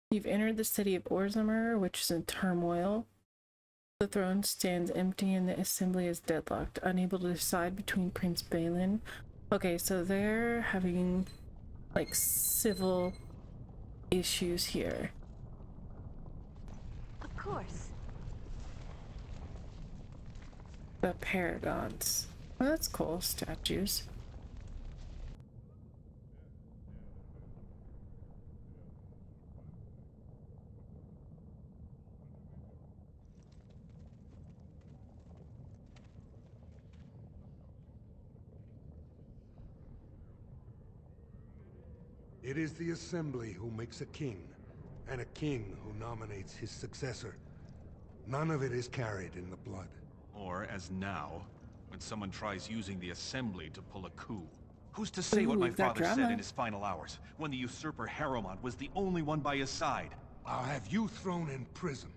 You've entered the city of Orzamer, which is in turmoil. The throne stands empty and the assembly is deadlocked, unable to decide between Prince Balin. Okay, so they're having like civil issues here. Of course. The paragons. Well, that's cool. Statues. It is the Assembly who makes a king, and a king who nominates his successor. None of it is carried in the blood. Or, as now, when someone tries using the Assembly to pull a coup. Who's to say what my father said in his final hours, when the usurper Harrowmont was the only one by his side? I'll have you thrown in prison.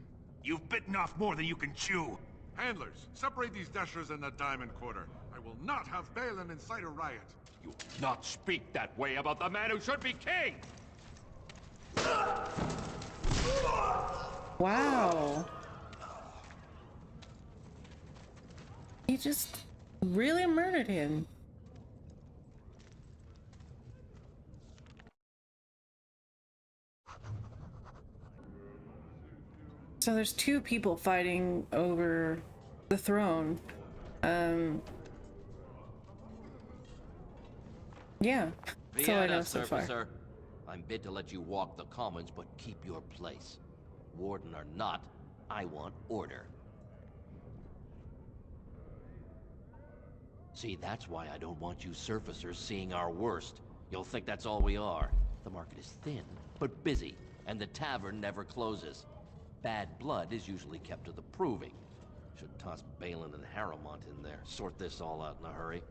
You've bitten off more than you can chew! Handlers, separate these dashers in the Diamond Quarter. I will not have Balin incite a riot. You will not speak that way about the man who should be king! Wow. He just really murdered him. So there's two people fighting over the throne. Yeah. That's all I know so far. I'm bid to let you walk the commons, but keep your place. Warden or not, I want order. See, that's why I don't want you surfacers seeing our worst. You'll think that's all we are. The market is thin, but busy, and the tavern never closes. Bad blood is usually kept to the proving. Should toss Balin and Harrowmont in there, sort this all out in a hurry.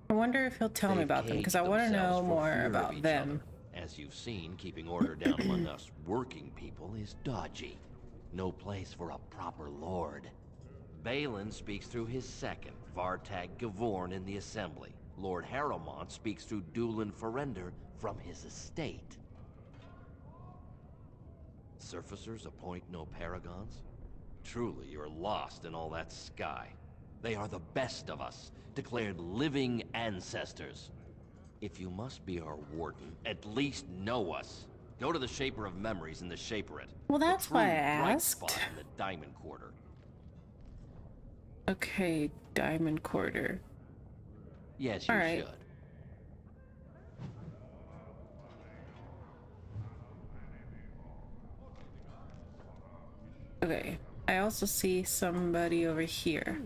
I wonder if he'll tell me about them, because I want to know more about them. As you've seen, keeping order down among us working people is dodgy. No place for a proper lord. Balin speaks through his second, Vartag Gavorn, in the Assembly. Lord Harrowmont speaks through Dulin Ferender from his estate. Surfacers appoint no paragons? Truly, you're lost in all that sky. They are the best of us, declared living ancestors. If you must be our warden, at least know us. Go to the Shaper of Memories in the Shaperate. Well, that's why I bright asked. spot in the Diamond Quarter. Okay, Diamond Quarter. Yes, you should. Okay, I also see somebody over here.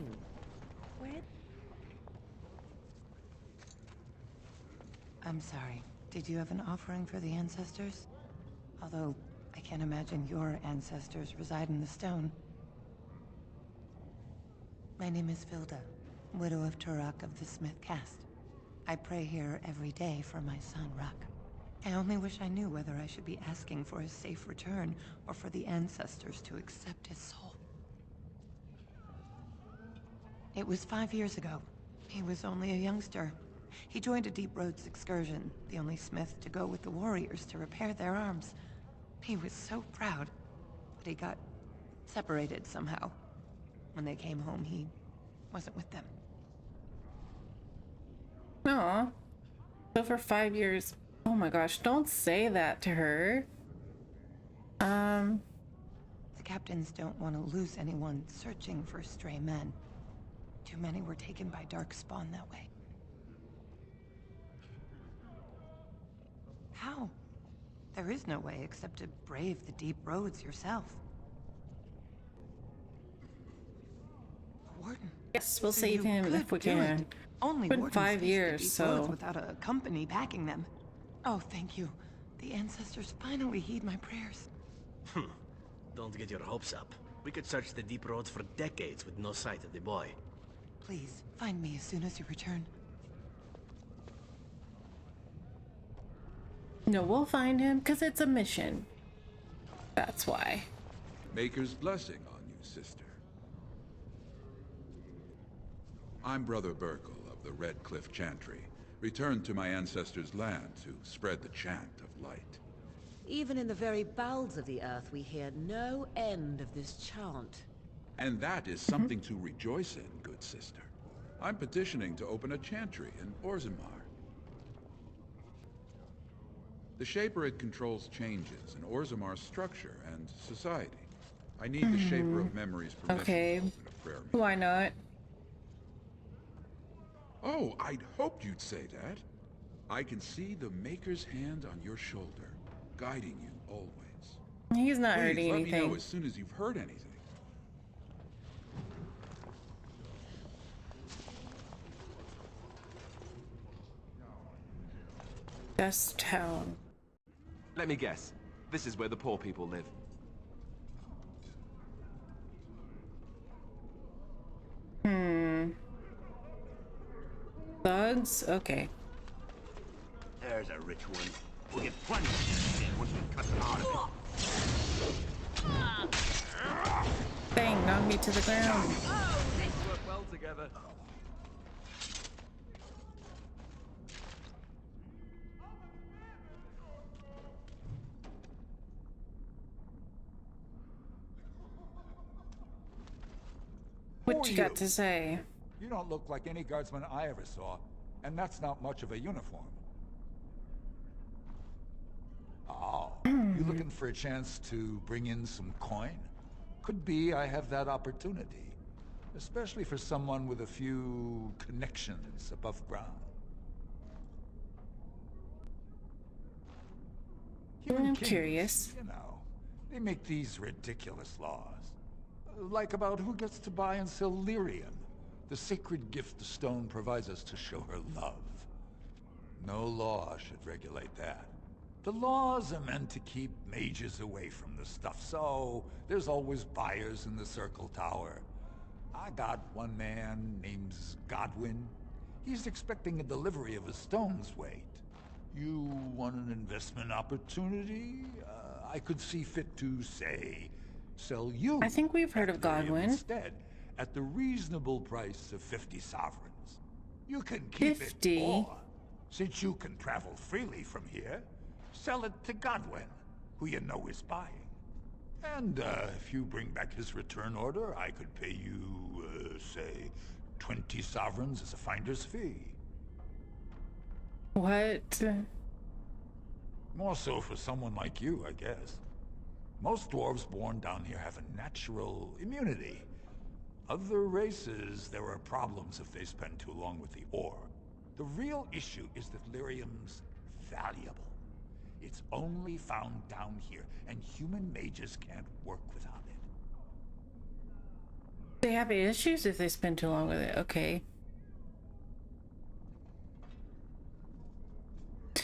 I'm sorry. Did you have an offering for the ancestors? Although, I can't imagine your ancestors reside in the stone. My name is Vilda, widow of Turok of the Smith caste. I pray here every day for my son, Rock. I only wish I knew whether I should be asking for his safe return or for the ancestors to accept his soul. It was 5 years ago. He was only a youngster. He joined a Deep Roads excursion, the only smith to go with the warriors to repair their arms. He was so proud, but he got separated somehow. When they came home, he wasn't with them. Aw. So for 5 years. Oh my gosh, don't say that to her. The captains don't want to lose anyone searching for stray men. Too many were taken by Darkspawn that way. How? There is no way except to brave the deep roads yourself. Warden. Yes, we'll save him if we can. Only it's been wardens 5 face the years, deep so... roads without a company backing them. Oh, thank you. The ancestors finally heed my prayers. Don't get your hopes up. We could search the deep roads for decades with no sight of the boy. Please, find me as soon as you return. No, we'll find him, because it's a mission. That's why. Maker's blessing on you, sister. I'm Brother Burkle of the Red Cliff Chantry, returned to my ancestors' land to spread the chant of light. Even in the very bowels of the earth, we hear no end of this chant. And that is something to rejoice in, good sister. I'm petitioning to open a chantry in Orzammar. The Shaper it controls changes in Orzammar's structure and society. I need the Shaper of Memory's permission to open a prayer meeting. Why not? Oh, I'd hoped you'd say that. I can see the Maker's hand on your shoulder, guiding you always. He's not Please, hurting let me know anything. as soon as you've heard anything. Dust Town. Let me guess. This is where the poor people live. Thugs? Okay. There's a rich one. We'll get plenty of it once we cut them out of it. Dang, knocked me to the ground. Oh, this work well together. What you got to say? You don't look like any guardsman I ever saw, and that's not much of a uniform. Oh, you looking for a chance to bring in some coin? Could be I have that opportunity, especially for someone with a few connections above ground. I'm curious. You know, they make these ridiculous laws. Like about who gets to buy and sell lyrium, the sacred gift the stone provides us to show her love. No law should regulate that. The laws are meant to keep mages away from the stuff, so there's always buyers in the Circle Tower. I got one man named Godwin. He's expecting a delivery of a stone's weight. You want an investment opportunity? I could see fit to, say, sell you. I think we've heard of Godwin. Instead, at the reasonable price of 50 sovereigns. You can keep 50? it, or, since you can travel freely from here, sell it to Godwin, who you know is buying. And if you bring back his return order, I could pay you, say, 20 sovereigns as a finder's fee. What? More so for someone like you, I guess. Most dwarves born down here have a natural immunity. Other races, there are problems if they spend too long with the ore. The real issue is that lyrium's valuable. It's only found down here, and human mages can't work without it. They have issues if they spend too long with it. Okay.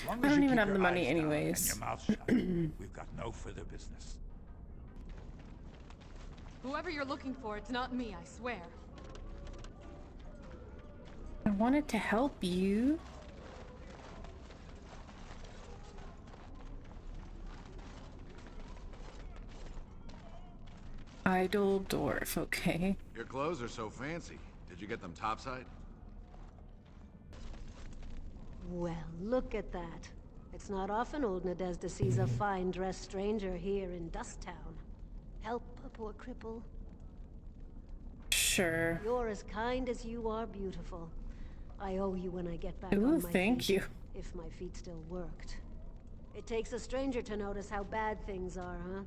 I don't even have the money anyways. Your mouth shut. We've got no further business. Whoever you're looking for, it's not me, I swear. I wanted to help you. Idle dwarf, okay. Your clothes are so fancy. Did you get them topside? Well, look at that. It's not often old Nadezda sees a fine-dressed stranger here in Dust Town. Help a poor cripple. Sure. You're as kind as you are beautiful. I owe you when I get back Ooh, on my thank feet, you. if my feet still worked. It takes a stranger to notice how bad things are, huh?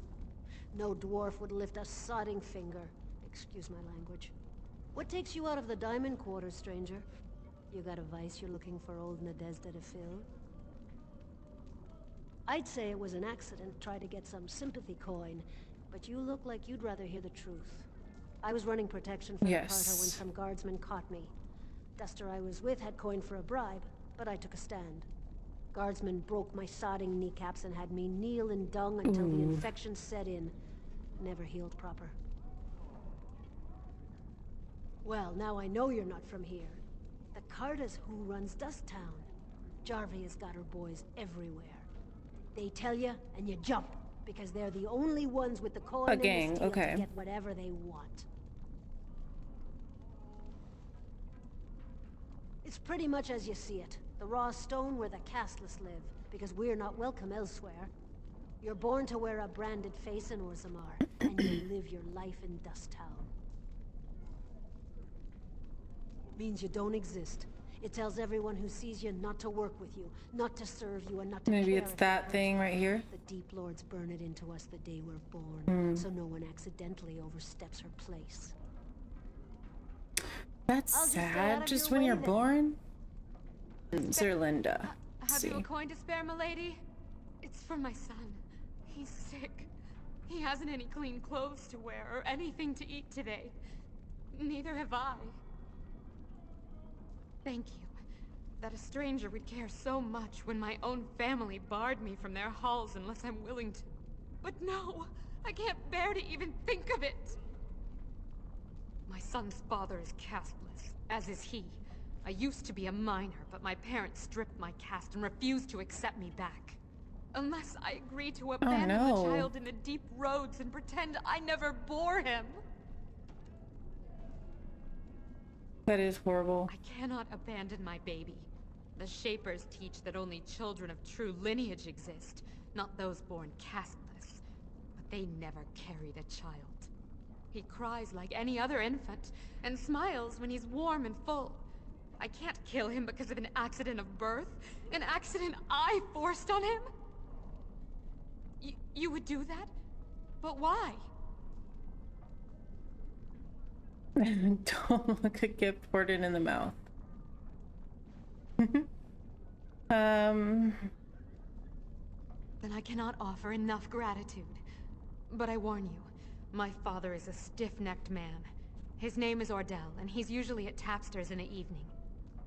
No dwarf would lift a sodding finger. Excuse my language. What takes you out of the Diamond Quarter, stranger? You got a vice you're looking for old Nadezda to fill? I'd say it was an accident, try to get some sympathy coin, but you look like you'd rather hear the truth. I was running protection for the Carter when some guardsmen caught me. Duster I was with had coin for a bribe, but I took a stand. Guardsmen broke my sodding kneecaps and had me kneel in dung until the infection set in. Never healed proper. Well, now I know you're not from here. The Carter's who runs Dust Town. Jarvie has got her boys everywhere. They tell you, and you jump, because they're the only ones with the coin and the steel to get whatever they want. It's pretty much as you see it. The raw stone where the castless live, because we're not welcome elsewhere. You're born to wear a branded face in Orzammar, and you live your life in Dust Town. Means you don't exist. It tells everyone who sees you not to work with you, not to serve you, and not to Maybe care it's if that it thing right here. The Deep Lords burn it into us the day we're born, so no one accidentally oversteps her place. That's sad. Just when you're born. Zerlinda. Have you a coin to spare, milady? It's for my son. He's sick. He hasn't any clean clothes to wear or anything to eat today. Neither have I. Thank you. That a stranger would care so much when my own family barred me from their halls unless I'm willing to. But no, I can't bear to even think of it. My son's father is casteless, as is he. I used to be a minor, but my parents stripped my caste and refused to accept me back. Unless I agree to abandon the child in the deep roads and pretend I never bore him. That is horrible. I cannot abandon my baby. The Shapers teach that only children of true lineage exist, not those born casteless. But they never carried a child. He cries like any other infant, and smiles when he's warm and full. I can't kill him because of an accident of birth, an accident I forced on him? You would do that? But why? Don't look a gift ported in the mouth. Then I cannot offer enough gratitude. But I warn you, my father is a stiff-necked man. His name is Ordell, and he's usually at Tapster's in the evening.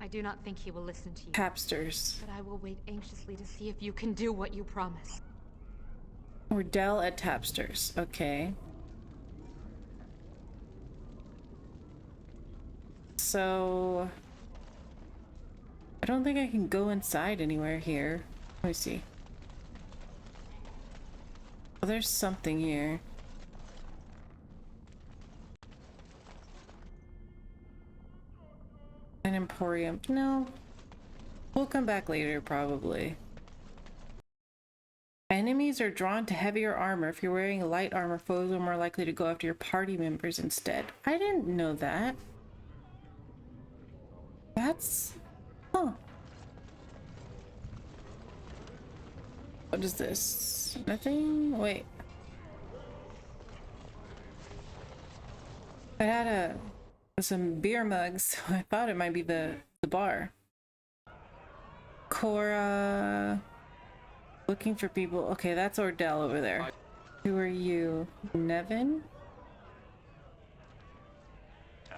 I do not think he will listen to you. Tapster's. But I will wait anxiously to see if you can do what you promise. Ordell at Tapster's. Okay. So I don't think I can go inside anywhere here. Let me see. Oh, there's something here. An emporium. No. We'll come back later, probably. Enemies are drawn to heavier armor. If you're wearing light armor, foes are more likely to go after your party members instead. I didn't know that. That's... Huh. What is this? Nothing? Wait. I had some beer mugs, so I thought it might be the bar. Cora... Looking for people. Okay, that's Ordell over there. Who are you? Nevin?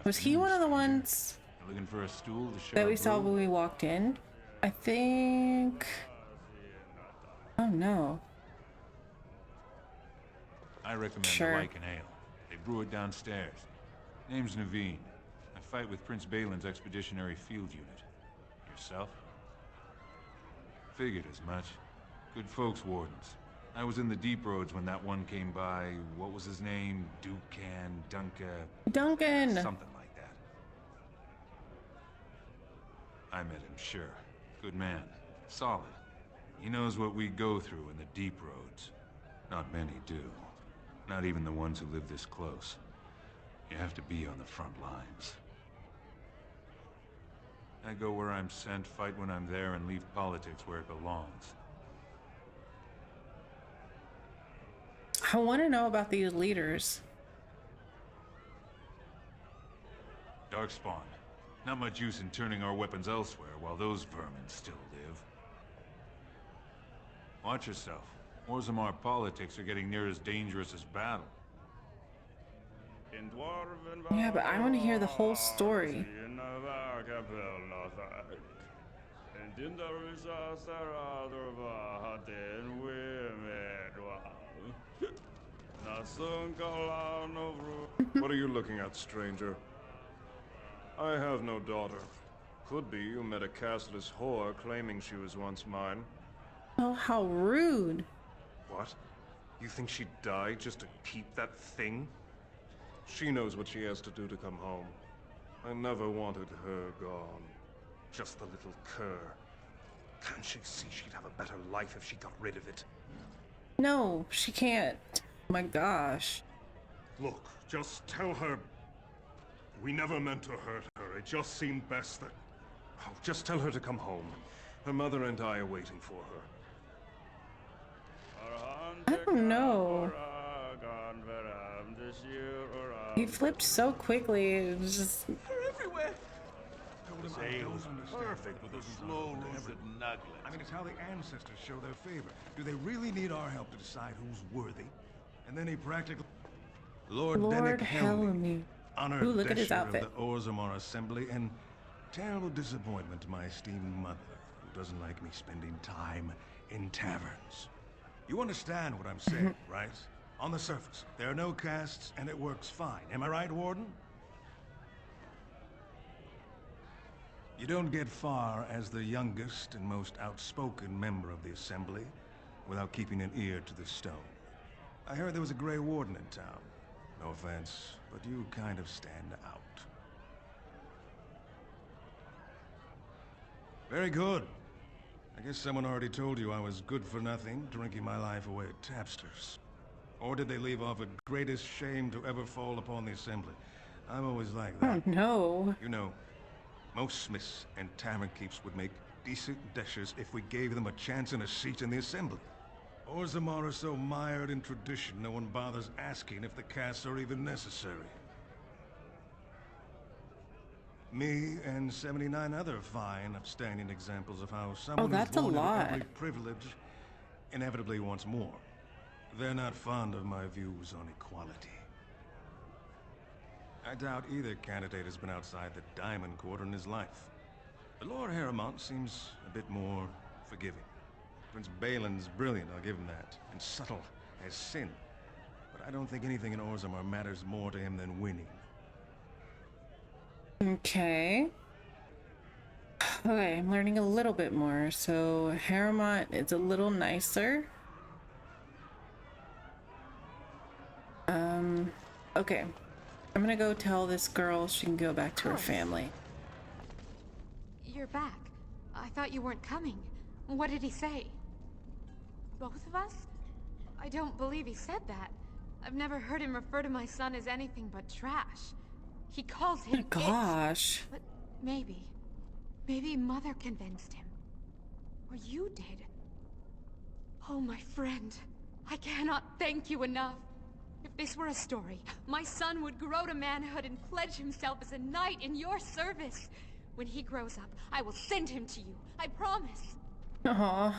Was he one of the ones looking for a stool to share that we saw when we walked in? I think... Oh no. I recommend the Lycan Ale. They brew it downstairs. Name's Naveen. I fight with Prince Balin's expeditionary field unit. Yourself? Figured as much. Good folks, Wardens. I was in the deep roads when that one came by. What was his name? Duncan! Something like that. I met him, sure. Good man. Solid. He knows what we go through in the deep roads. Not many do. Not even the ones who live this close. You have to be on the front lines. I go where I'm sent, fight when I'm there, and leave politics where it belongs. I want to know about these leaders. Darkspawn. Not much use in turning our weapons elsewhere while those vermin still live. Watch yourself. Orzammar politics are getting near as dangerous as battle. Yeah, but I want to hear the whole story. What are you looking at, stranger? I have no daughter. Could be you met a castless whore claiming she was once mine. Oh, how rude. What? You think she'd die just to keep that thing? She knows what she has to do to come home. I never wanted her gone. Just the little cur. Can't she see she'd have a better life if she got rid of it? No, she can't. My gosh. Look, just tell her we never meant to hurt her. It just seemed best that... Oh, just tell her to come home. Her mother and I are waiting for her. I don't know. He flipped so quickly. It was just... They're everywhere. SHALE is perfect with a slow road. I mean, it's how the ancestors show their favor. Do they really need our help to decide who's worthy? And then he practically... Lord Helmy. honored Ooh, look at his Desher outfit. of the Orzammar Assembly, and terrible disappointment to my esteemed mother, who doesn't like me spending time in taverns. You understand what I'm saying, right? On the surface, there are no castes, and it works fine. Am I right, Warden? You don't get far as the youngest and most outspoken member of the Assembly without keeping an ear to the stone. I heard there was a Grey Warden in town. No offense, but you kind of stand out. Very good. I guess someone already told you I was good for nothing, drinking my life away at tapsters. Or did they leave off at greatest shame to ever fall upon the Assembly? I'm always like that. Oh, no. You know, most smiths and tavern keeps would make decent deshers if we gave them a chance and a seat in the Assembly. Orzammar are so mired in tradition, no one bothers asking if the castes are even necessary. Me and 79 other fine, upstanding examples of how someone who's that's a born into lot. every privilege inevitably wants more. They're not fond of my views on equality. I doubt either candidate has been outside the Diamond Quarter in his life. But Lord Harrowmont seems a bit more forgiving. Prince Balin's brilliant, I'll give him that, and subtle as sin. But I don't think anything in Orzammar matters more to him than winning. Okay. Okay, I'm learning a little bit more. So Harrowmont is a little nicer. Okay. I'm gonna go tell this girl she can go back to her family. You're back. I thought you weren't coming. What did he say? Both of us? I don't believe he said that. I've never heard him refer to my son as anything but trash. He calls him it. Gosh. But maybe Mother convinced him. Or you did. Oh, my friend. I cannot thank you enough. If this were a story, my son would grow to manhood and pledge himself as a knight in your service. When he grows up, I will send him to you. I promise. Aww.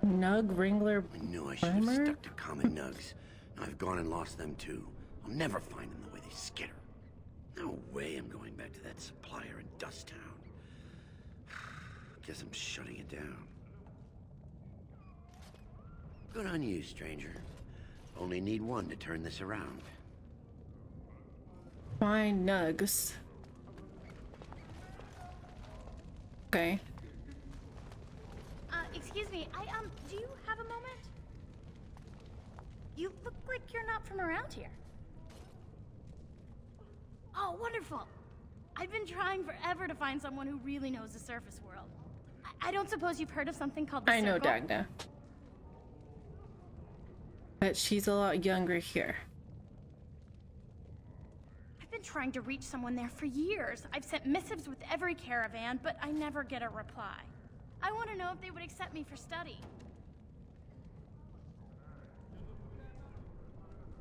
Nug Wrangler I knew I should have stuck to common nugs. I've gone and lost them too. I'll never find them the way they skitter. No way I'm going back to that supplier in Dust Town. Guess I'm shutting it down. Good on you, stranger. Only need one to turn this around. Fine nugs. Okay. Excuse me, do you have a moment? You look like you're not from around here. Oh, wonderful. I've been trying forever to find someone who really knows the surface world. I don't suppose you've heard of something called the I know Circle? Dagna. But she's a lot younger here. I've been trying to reach someone there for years. I've sent missives with every caravan, but I never get a reply. I want to know if they would accept me for study.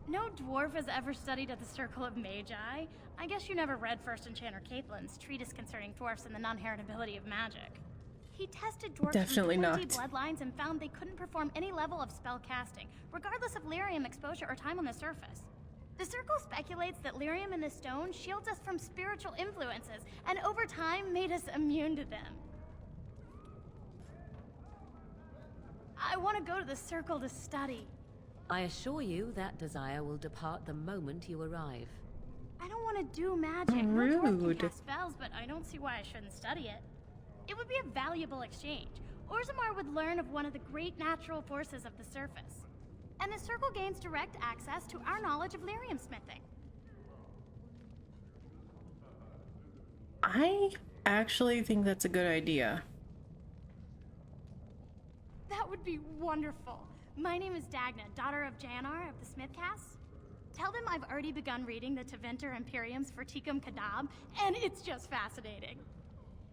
No dwarf has ever studied at the Circle of Magi. I guess you never read First Enchanter Caitlin's treatise concerning dwarfs and the non-heritability of magic. He tested dwarves Definitely from 20 not. bloodlines and found they couldn't perform any level of spell casting, regardless of lyrium exposure or time on the surface. The Circle speculates that lyrium in the stone shields us from spiritual influences, and over time made us immune to them. I want to go to the Circle to study. I assure you that desire will depart the moment you arrive. I don't want to do magic. No dwarf can cast spells, but I don't see why I shouldn't study it. It would be a valuable exchange. Orzammar would learn of one of the great natural forces of the surface. And the Circle gains direct access to our knowledge of lyrium smithing. I actually think that's a good idea. That would be wonderful. My name is Dagna, daughter of Janar of the Smith Cast. Tell them I've already begun reading the Teventer Imperium's Verticum Kadab, and it's just fascinating.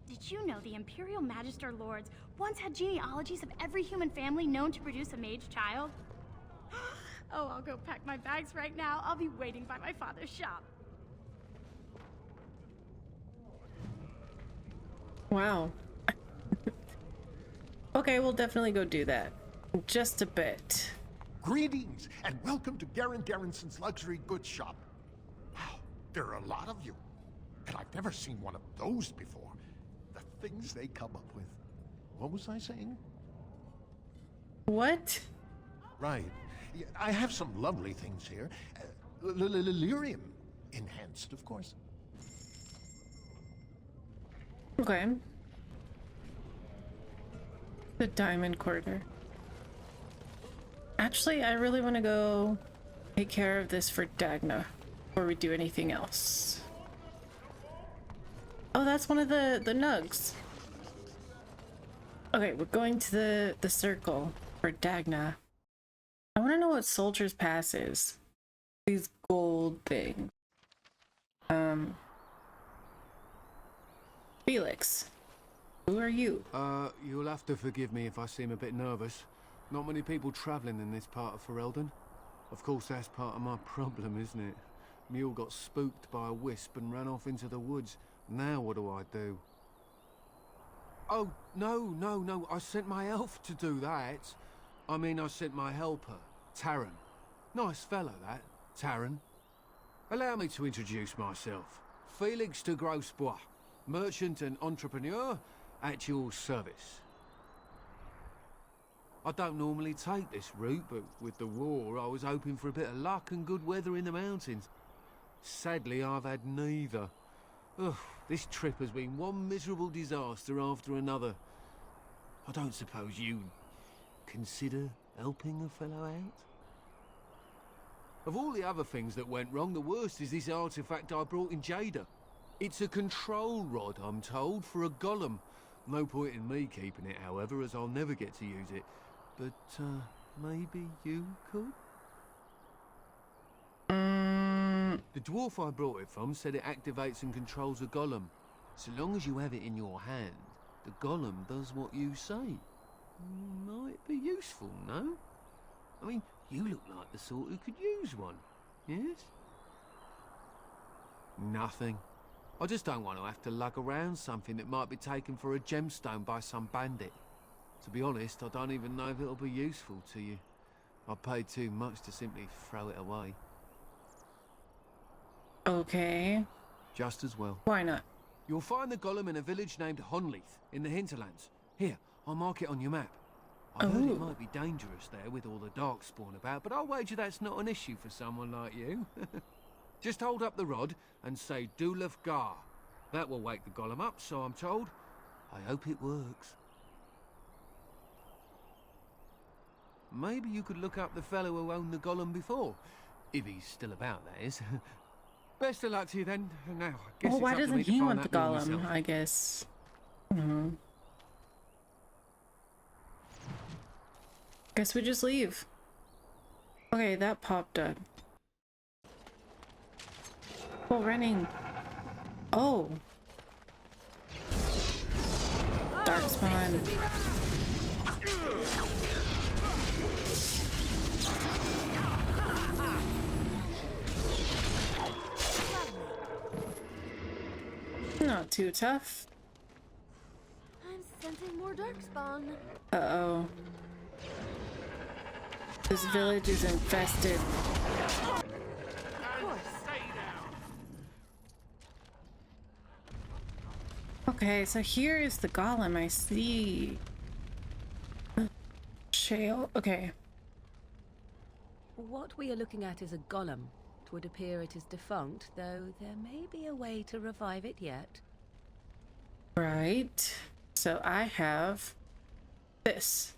Did you know the Imperial Magister Lords once had genealogies of every human family known to produce a mage child? Oh, I'll go pack my bags right now. I'll be waiting by my father's shop. Wow. Okay, we'll definitely go do that. Just a bit. Greetings, and welcome to Garen Garrison's luxury goods shop. Wow, there are a lot of you. And I've never seen one of those before. The things they come up with. What was I saying? What? Right. Yeah, I have some lovely things here. Lyrium enhanced, of course. Okay. The Diamond Quarter. Actually, I really want to go take care of this for Dagna before we do anything else. Oh, that's one of the nugs. Okay, we're going to the circle for Dagna. I want to know what Soldier's Pass is. These gold things. Felix, who are you? You'll have to forgive me if I seem a bit nervous. Not many people traveling in this part of Ferelden. Of course, that's part of my problem, isn't it? Mule got spooked by a wisp and ran off into the woods. Now what do I do? Oh, no. I sent my elf to do that. I mean, I sent my helper, Taran. Nice fellow, that, Taran. Allow me to introduce myself. Felix de Grosbois, merchant and entrepreneur at your service. I don't normally take this route, but with the war, I was hoping for a bit of luck and good weather in the mountains. Sadly, I've had neither. Ugh, this trip has been one miserable disaster after another. I don't suppose you consider helping a fellow out? Of all the other things that went wrong, the worst is this artifact I brought in Jada. It's a control rod, I'm told, for a golem. No point in me keeping it, however, as I'll never get to use it. But, maybe you could? The dwarf I brought it from said it activates and controls a golem. So long as you have it in your hand, the golem does what you say. Might be useful, no? I mean, you look like the sort who could use one, yes? Nothing. I just don't want to have to lug around something that might be taken for a gemstone by some bandit. To be honest, I don't even know if it'll be useful to you. I paid too much to simply throw it away. Okay. Just as well. Why not? You'll find the golem in a village named Honleith in the hinterlands. Here, I'll mark it on your map. I heard it might be dangerous there with all the darkspawn about, but I'll wager that's not an issue for someone like you. Just hold up the rod and say Dulaf Gar. That will wake the golem up, so I'm told. I hope it works. Maybe you could look up the fellow who owned the golem before. If he's still about, that is. Best of luck to you then. Now, I guess well, why it's up to doesn't me to he find want the that more golem, myself. I guess? Guess we just leave. Okay, that popped up. Oh, running. Oh. Darkspawn. Not too tough. I'm sensing more darkspawn. Uh-oh. This village is infested. Okay, so here is the golem. I see. Shale. Okay. What we are looking at is a golem. It would appear it is defunct, though there may be a way to revive it yet. Right. So I have this.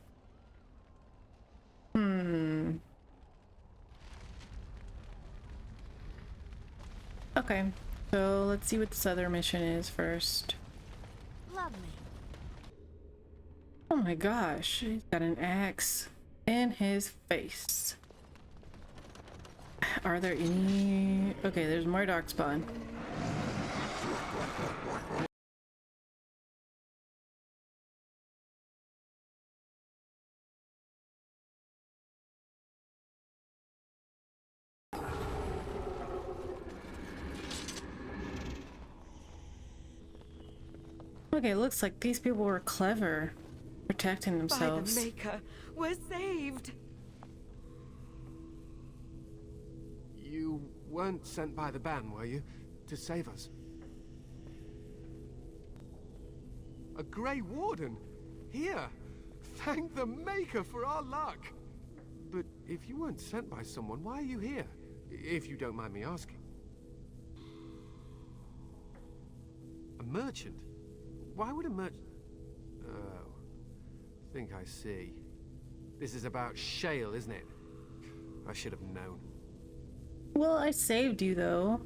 Okay. So let's see what this other mission is first. Love me. Oh my gosh, he's got an axe in his face. Are there any... Okay, there's more darkspawn. Okay, looks like these people were clever, protecting themselves. By the Maker, we're saved. You weren't sent by the ban, were you? To save us? A Grey Warden? Here! Thank the Maker for our luck! But if you weren't sent by someone, why are you here? If you don't mind me asking. A merchant? Why would a merchant... Oh. Think I see. This is about SHALE, isn't it? I should have known. Well, I saved you, though.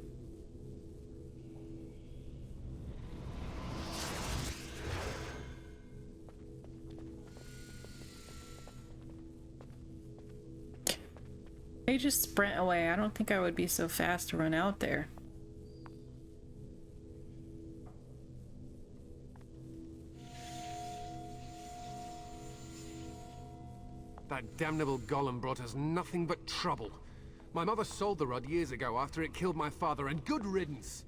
They just sprint away. I don't think I would be so fast to run out there. That damnable golem brought us nothing but trouble. My mother sold the rod years ago after it killed my father, and good riddance!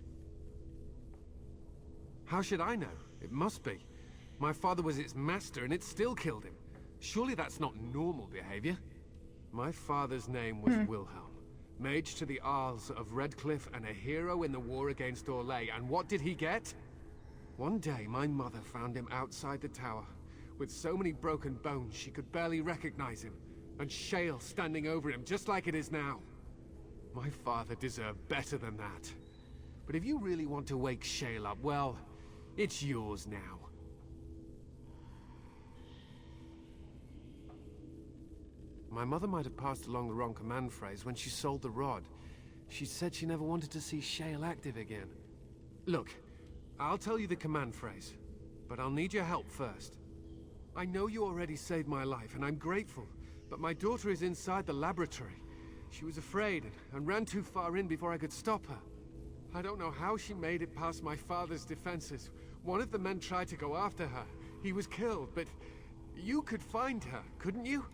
How should I know? It must be. My father was its master, and it still killed him. Surely that's not normal behavior. My father's name was Wilhelm, mage to the Isles of Redcliffe and a hero in the war against Orlais, and what did he get? One day, my mother found him outside the tower, with so many broken bones she could barely recognize him, and SHALE standing over him just like it is now. My father deserved better than that. But if you really want to wake SHALE up, well, it's yours now. My mother might have passed along the wrong command phrase when she sold the rod. She said she never wanted to see SHALE active again. Look, I'll tell you the command phrase, but I'll need your help first. I know you already saved my life, and I'm grateful, but my daughter is inside the laboratory. She was afraid and ran too far in before I could stop her. I don't know how she made it past my father's defenses. One of the men tried to go after her. He was killed, but you could find her, couldn't you?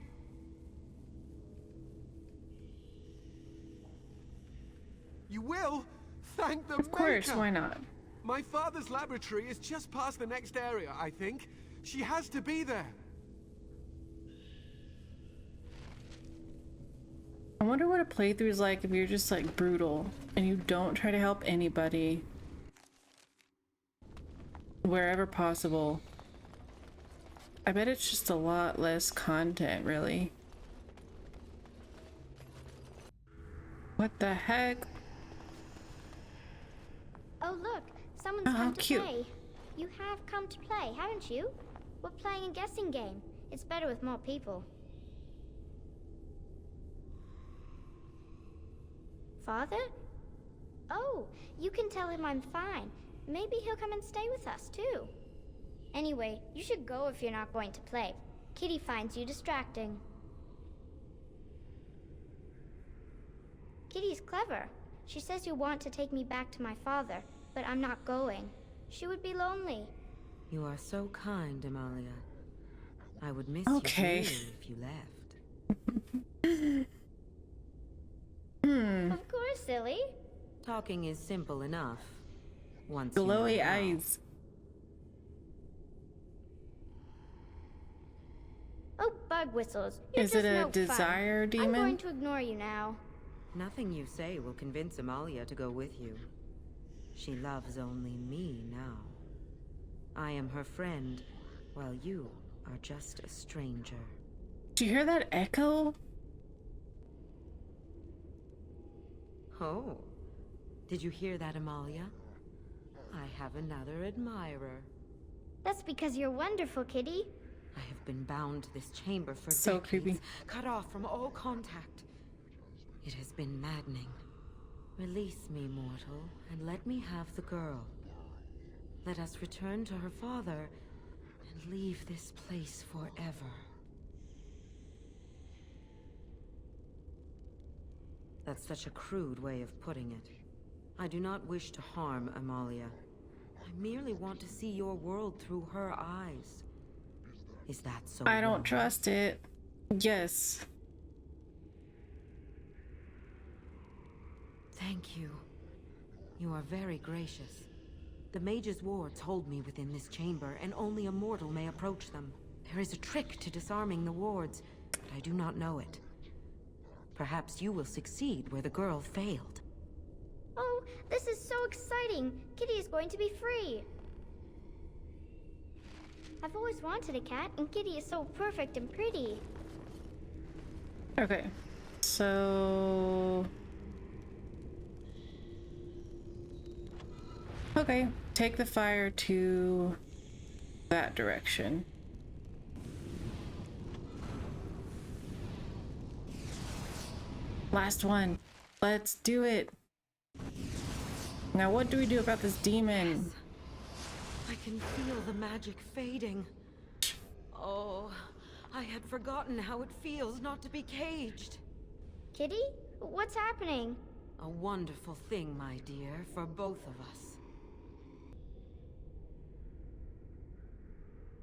You will? Thank the Maker! Of course, why not? My father's laboratory is just past the next area, I think. She has to be there. I wonder what a playthrough is like if you're just like brutal and you don't try to help anybody wherever possible. I bet it's just a lot less content, really. What the heck? Oh look, someone's come to play. You have come to play, haven't you? We're playing a guessing game. It's better with more people. Father? Oh, you can tell him I'm fine. Maybe he'll come and stay with us, too. Anyway, you should go if you're not going to play. Kitty finds you distracting. Kitty's clever. She says you want to take me back to my father, but I'm not going. She would be lonely. You are so kind, Amalia. I would miss you dearly if you left. Of course, silly. Talking is simple enough. Once glowy you know eyes. Oh, bug whistles. You're Is just it a no desire fun. demon? I'm going to ignore you now. Nothing you say will convince Amalia to go with you. She loves only me now. I am her friend, while you are just a stranger. Do you hear that echo? Oh, did you hear that, Amalia? I have another admirer. That's because you're wonderful, Kitty. I have been bound to this chamber for so decades, creepy. Cut off from all contact. It has been maddening. Release me, mortal, and let me have the girl. Let us return to her father, leave this place forever. That's such a crude way of putting it. I do not wish to harm Amalia. I merely want to see your world through her eyes. Is that so? I don't trust it. Yes. Thank you. You are very gracious. The mage's wards hold me within this chamber, and only a mortal may approach them. There is a trick to disarming the wards, but I do not know it. Perhaps you will succeed where the girl failed. Oh, this is so exciting! Kitty is going to be free! I've always wanted a cat, and Kitty is so perfect and pretty. Okay, so... Okay, take the fire to that direction. Last one. Let's do it. Now what do we do about this demon? Yes. I can feel the magic fading. Oh, I had forgotten how it feels not to be caged. Kitty? What's happening? A wonderful thing, my dear, for both of us.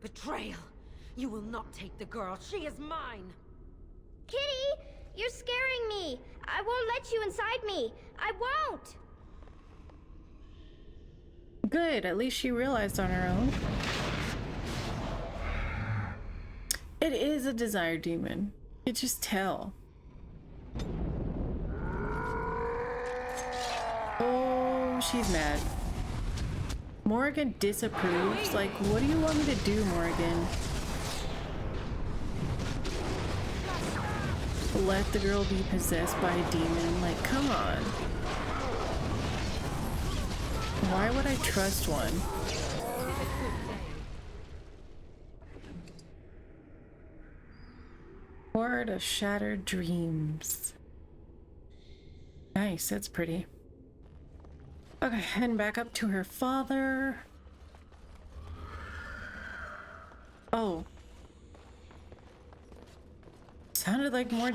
Betrayal! You will not take the girl. She is mine! Kitty! You're scaring me! I won't let you inside me! I won't! Good, at least she realized on her own. It is a desire demon. You just tell. Oh, she's mad. Morgan disapproves. Like, what do you want me to do, Morgan? Let the girl be possessed by a demon? Like, come on. Why would I trust one? Word of Shattered Dreams. Nice, that's pretty. Okay, heading back up to her father. Oh. Sounded like more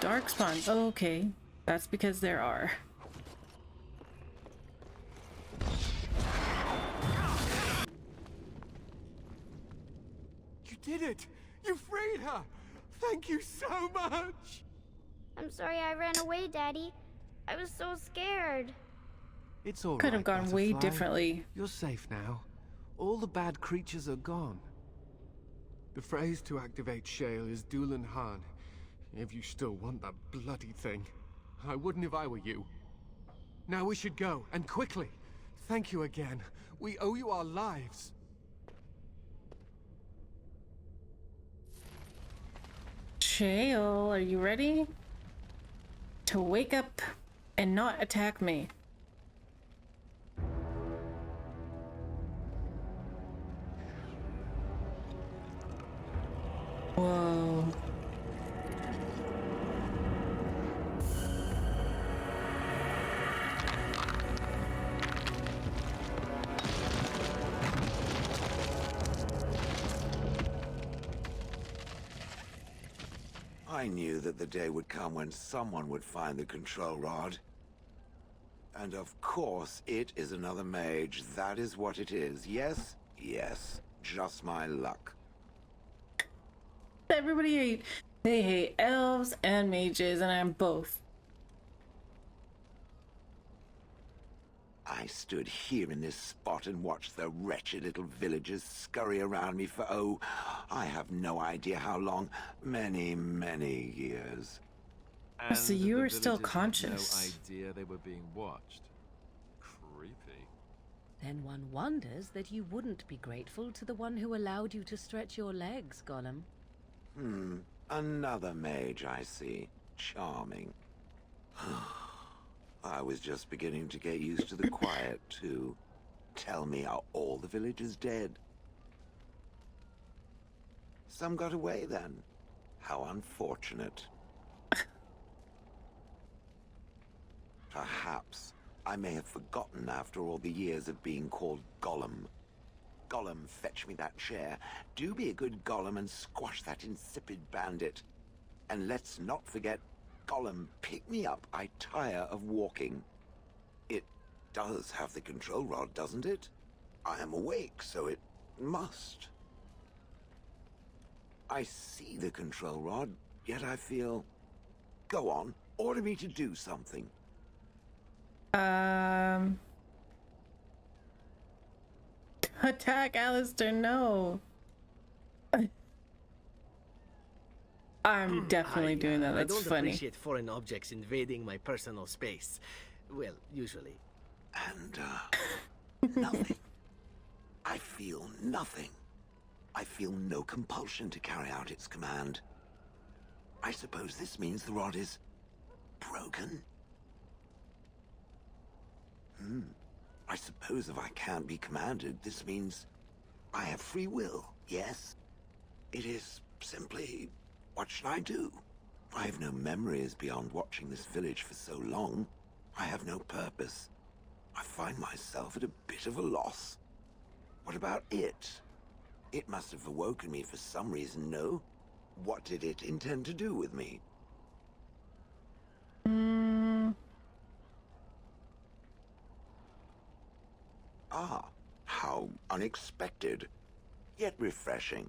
dark spawns. Oh, okay. That's because there are. You did it! You freed her! Thank you so much! I'm sorry I ran away, Daddy. I was so scared. It's all right. Could have gone way Butterfly. differently. You're safe now. All the bad creatures are gone. The phrase to activate SHALE is Dulan Han. If you still want that bloody thing. I wouldn't if I were you. Now we should go, and quickly. Thank you again. We owe you our lives. SHALE, are you ready to wake up and not attack me? Whoa. I knew that the day would come when someone would find the control rod. And of course, it is another mage. That is what it is. Yes? Yes. Just my luck. Everybody they hate elves and mages, and I'm both. I stood here in this spot and watched the wretched little villagers scurry around me for, oh, I have no idea how long. Many, many years. And so you were still conscious. No idea they were being watched. Creepy. Then one wonders that you wouldn't be grateful to the one who allowed you to stretch your legs, Gollum. Another mage, I see. Charming. I was just beginning to get used to the quiet, too. Tell me, are all the villagers dead? Some got away, then. How unfortunate. Perhaps I may have forgotten after all the years of being called Gollum. Gollum fetch me that chair, do be a good Gollum and squash that insipid bandit. And let's not forget, Gollum, pick me up. I tire of walking. It does have the control rod, doesn't it? I am awake, so it must. I see the control rod, yet I feel... Go on, order me to do something. Attack Alistair, no. I'm definitely doing that. That's I don't funny. appreciate foreign objects invading my personal space. Well, usually. And, nothing. I feel nothing. I feel no compulsion to carry out its command. I suppose this means the rod is... broken? I suppose if I can't be commanded, this means I have free will, yes? It is simply, what should I do? I have no memories beyond watching this village for so long. I have no purpose. I find myself at a bit of a loss. What about it? It must have awoken me for some reason, no? What did it intend to do with me? Ah, how unexpected, yet refreshing.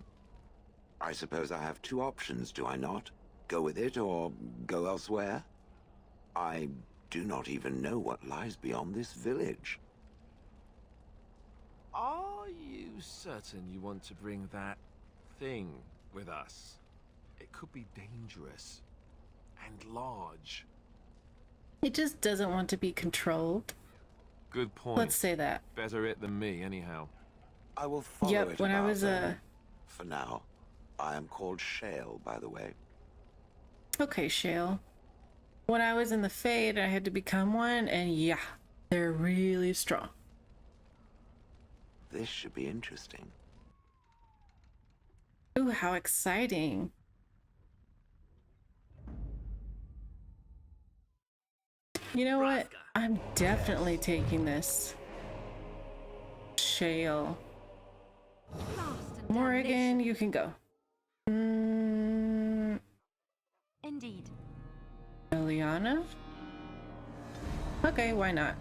I suppose I have two options, do I not? Go with it or go elsewhere? I do not even know what lies beyond this village. Are you certain you want to bring that thing with us? It could be dangerous and large. It just doesn't want to be controlled. Good point. Let's say that. Better it than me, anyhow. I will follow Yep, it when I about was then. For now, I am called Shale, by the way. Okay, Shale. When I was in the Fade, I had to become one, and yeah, they're really strong. This should be interesting. Ooh, how exciting. You know what? I'm definitely taking this. Shale. Morrigan, you can go. Indeed. Eliana? Okay, why not?